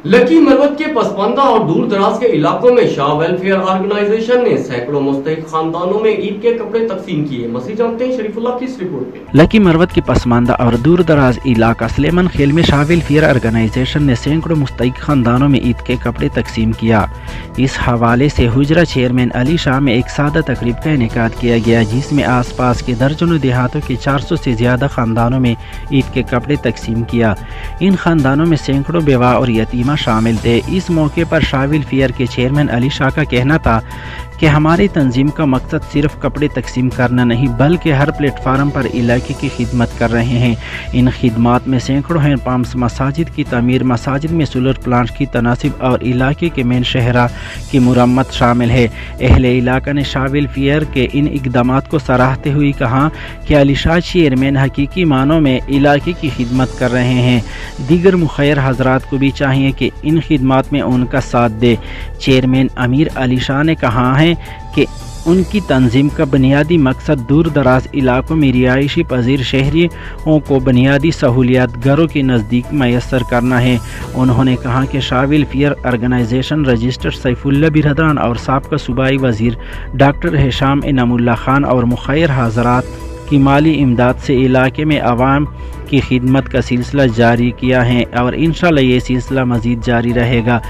Lucky Marwat के पसमानदा और दूर दराज के इलाकों में शाह वेलफेयर ऑर्गेनाइजेशन ने सैकड़ों मुस्तहिक खानदानों में ईद के कपड़े तकसीम किए। मज़ीद जानते हैं शरीफुल्लाह की इस रिपोर्ट में। लकी मरवत के पसमानदा और दूर दराज इलाका सलेमन खेल में शाह वेलफेयर ऑर्गेनाइजेशन ने सैकड़ों मुस्तहिक खानदानों में ईद के कपड़े तकसीम किया। इस हवाले से हुजरा चेयरमैन अली शाह में एक सादा तकरीब का इनेकाद किया गया, जिसमें आस पास के दर्जनों देहातों के 400 से ज़्यादा खानदानों में ईद के कपड़े तकसीम किया। इन खानदानों में सैकड़ों बेवा और यतीमा शामिल थे। इस मौके पर शाह वेलफेयर के चेयरमैन अली शाह का कहना था कि हमारी तंजीम का मकसद सिर्फ कपड़े तकसीम करना नहीं, बल्कि हर प्लेटफार्म पर इलाके की खिदमत कर रहे हैं। इन खिदमात में सैकड़ों हैंड पम्प्स, मसाजिद की तमीर, मसाजिद में सोलर प्लांट की तनासिब और इलाके के मेन शहरा की मुरम्मत शामिल है। अहले इलाका ने शाह वेलफेयर के इन इकदामात को सराहते हुए कहा कि अली शाह चेयरमैन हकीकी मानों में इलाके की खिदमत कर रहे हैं। दीगर मुखैर हजरात को भी चाहिए कि इन खिदमात में उनका साथ दे। चेयरमैन अमीर अली शाह ने कहा है कि उनकी तंजीम का बुनियादी मकसद दूर दराज इलाकों में रिहायशी पजीर शहरियों को बुनियादी सहूलियात घरों के नज़दीक मैसर करना है। उन्होंने कहा कि Shah welfare organisation registered Saifullah बिरहदान और साबका सूबाई वजीर डॉक्टर हिशाम इनामुल्लाह खान और मुखैर हजरात की माली इमदाद से इलाके में आवाम की खिदमत का सिलसिला जारी किया है और इंशाअल्लाह ये सिलसिला मज़ीद जारी रहेगा।